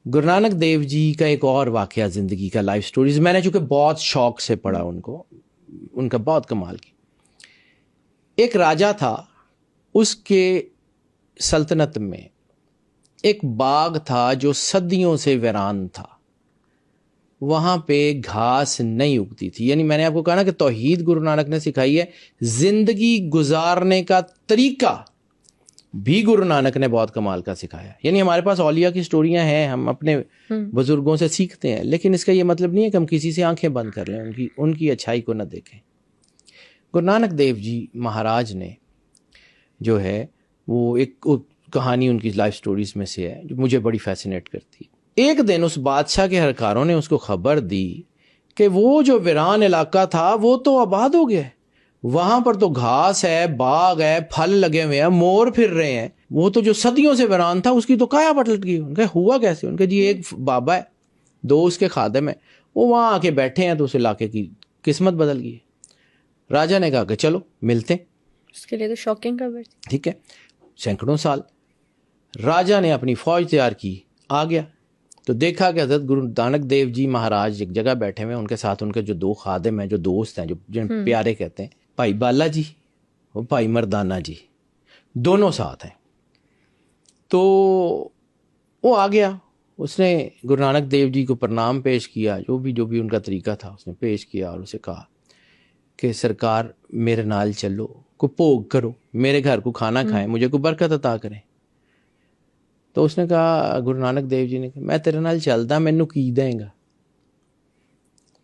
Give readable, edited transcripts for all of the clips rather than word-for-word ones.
گرو نانک دیو جی کا ایک اور واقعہ زندگی کا، لائف سٹوریز میں نے چونکہ بہت شوق سے پڑھا ان کو، ان کا بہت کمال کی. ایک راجا تھا، اس کے سلطنت میں ایک باغ تھا جو صدیوں سے ویران تھا، وہاں پہ گھاس نہیں اگتی تھی. یعنی میں نے آپ کو کہا نا کہ توحید گرو نانک نے سکھائی ہے، زندگی گزارنے کا طریقہ بھی گرو نانک نے بہت کمال کا سکھایا. یعنی ہمارے پاس اولیاء کی سٹوریاں ہیں، ہم اپنے بزرگوں سے سیکھتے ہیں، لیکن اس کا یہ مطلب نہیں ہے کہ ہم کسی سے آنکھیں بند کر لیں، ان کی اچھائی کو نہ دیکھیں. گرو نانک دیو جی مہاراج نے جو ہے وہ ایک کہانی ان کی لائف سٹوریز میں سے ہے جو مجھے بڑی فیسینیٹ کرتی ہے. ایک دن اس بادشاہ کے اہلکاروں نے اس کو خبر دی کہ وہ جو ویران علاقہ تھا وہ تو آباد ہو گیا ہے، وہاں پر تو گھاس ہے، باغ ہے، پھل لگے ہوئے ہیں، مور پھر رہے ہیں، وہ تو جو صدیوں سے ویران تھا اس کی تو کایا پلٹ گئی. ان کا ہوا کیسے؟ ان کے جی ایک بابا ہے، دو اس کے خادم ہیں، وہ وہاں آ کے بیٹھے ہیں تو اس علاقے کی قسمت بدل گئی ہے. راجا نے کہا کہ چلو ملتے. اس کے لیے تو شاکنگ خبر تھی. ٹھیک ہے، سینکڑوں سال راجا نے اپنی فوج تیار کی، آ گیا تو دیکھا کہ حضرت گرو نانک دیو جی مہاراج ایک جگہ بیٹھے ہوئے ہیں، ان کے ساتھ ان کے جو دو خادم ہیں، جو دوست ہیں، جو جن پیارے کہتے ہیں، بھائی بالا جی اور بھائی مردانہ جی، دونوں ساتھ ہیں. تو وہ آ گیا، اس نے گرو نانک دیو جی کو پرنام پیش کیا، جو بھی ان کا طریقہ تھا اس نے پیش کیا، اور اسے کہا کہ سرکار میرے نال چلو، کو بھوگ کرو، میرے گھر کو کھانا کھائیں، مجھے کو برکت عطا کریں. تو اس نے کہا، گرو نانک دیو جی نے کہا میں تیرے نال چلدا، مینوں کی دیں گا؟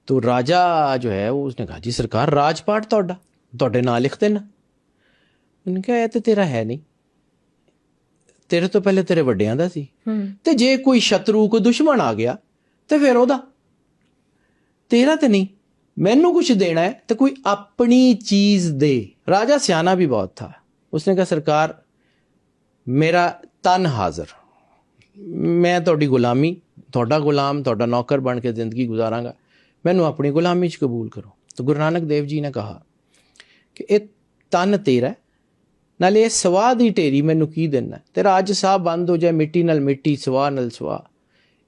تو راجا جو ہے وہ اس نے کہا جی سرکار راج پاٹ تہاڈے نال لکھ دینا. انہوں نے کہا یہ تو تیرا ہے نہیں، تیرے تو پہلے تیرے وڈیاں دا سی، تے جے کوئی شترو کوئی دشمن آ گیا تے پھر او دا، تیرا تے نہیں. مینوں کچھ دینا ہے تو کوئی اپنی چیز دے. راجا سیانا بھی بہت تھا، اس نے کہا سرکار میرا تن حاضر، میں تہاڈی غلامی، تہاڈا غلام، تہاڈا نوکر بن کے زندگی گزاراں گا، مینوں اپنی غلامی چ قبول کرو. تو گرو نانک دیو جی نے کہا کہ یہ تن تیرا ہے، نالے سواہ دی ٹیری مینوں کی دینا، تیرا اج ساہ بند ہو جائے، مٹی نال مٹی، سواہ نال سواہ،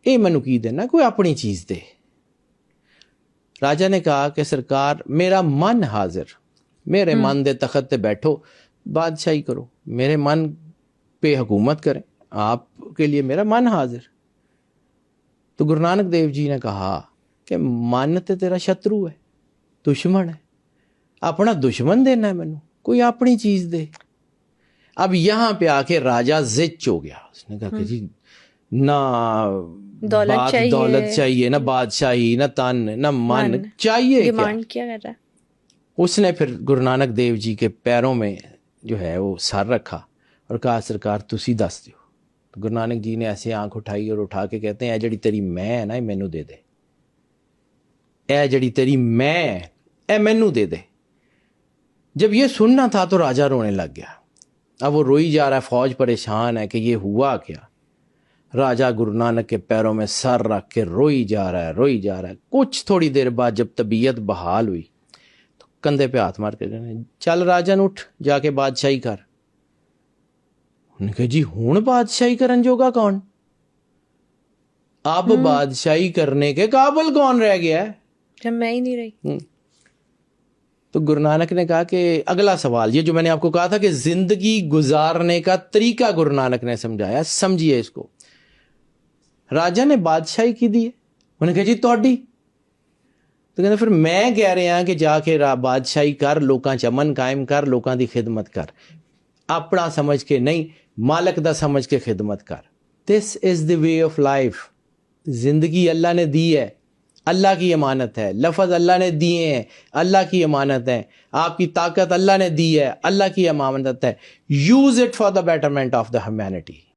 یہ مینوں کی دینا، کوئی اپنی چیز دے. راجا نے کہا کہ سرکار میرا من حاضر، میرے من دے تخت تے بیٹھو، بادشاہی کرو، میرے من پہ حکومت کریں، آپ کے لیے میرا من حاضر. تو گرو نانک دیو جی نے کہا کہ من تے تیرا شترو ہے، دشمن ہے، اپنا دشمن دینا ہے مینوں، کوئی اپنی چیز دے. اب یہاں پہ آ کے راجا زچ ہو گیا، اس نے کہا کہ جی نہ دولت چاہیے، نہ بادشاہی، نہ تن، نہ من چاہیے، ڈیمانڈ کیا کر رہا ہے. اس نے پھر گرو نانک دیو جی کے پیروں میں جو ہے وہ سر رکھا اور کہا سرکار تسی دس دیو. تو گرو نانک جی نے ایسے آنکھ اٹھائی اور اٹھا کے کہتے ہیں اے جڑی تیری میں ہے نا، مینوں دے دے، اے جڑی تیری میں ہے اے مینوں دے دے. جب یہ سننا تھا تو راجا رونے لگ گیا. اب وہ روئی جا رہا ہے، فوج پریشان ہے کہ یہ ہوا کیا. راجا گرو نانک کے پیروں میں سر رکھ کے روئی جا رہا ہے. کچھ تھوڑی دیر بعد جب طبیعت بحال ہوئی تو کندھے پہ ہاتھ مار کے کہنے چل راجن اٹھ، جا کے بادشاہی کر. انہوں نے کہا جی ہون بادشاہی کرن جوگا کون؟ اب بادشاہی کرنے کے قابل کون رہ گیا ہے جب میں ہی نہیں رہی؟ تو گرو نانک نے کہا کہ اگلا سوال، یہ جو میں نے آپ کو کہا تھا کہ زندگی گزارنے کا طریقہ گرو نانک نے سمجھایا، سمجھیے اس کو. راجا نے بادشاہی کی دی ہے، انہوں نے کہا جی تہاڈی. تو کہتے پھر میں کہہ رہا ہاں کہ جا کے بادشاہی کر، لوکاں چ امن قائم کر، لوکاں دی خدمت کر، اپنا سمجھ کے نہیں، مالک دا سمجھ کے خدمت کر. دس از دی وے آف لائف. زندگی اللہ نے دی ہے، اللہ کی امانت ہے، لفظ اللہ نے دیے ہیں، اللہ کی امانت ہے، آپ کی طاقت اللہ نے دی ہے، اللہ کی امانت ہے. Use it for the betterment of the humanity.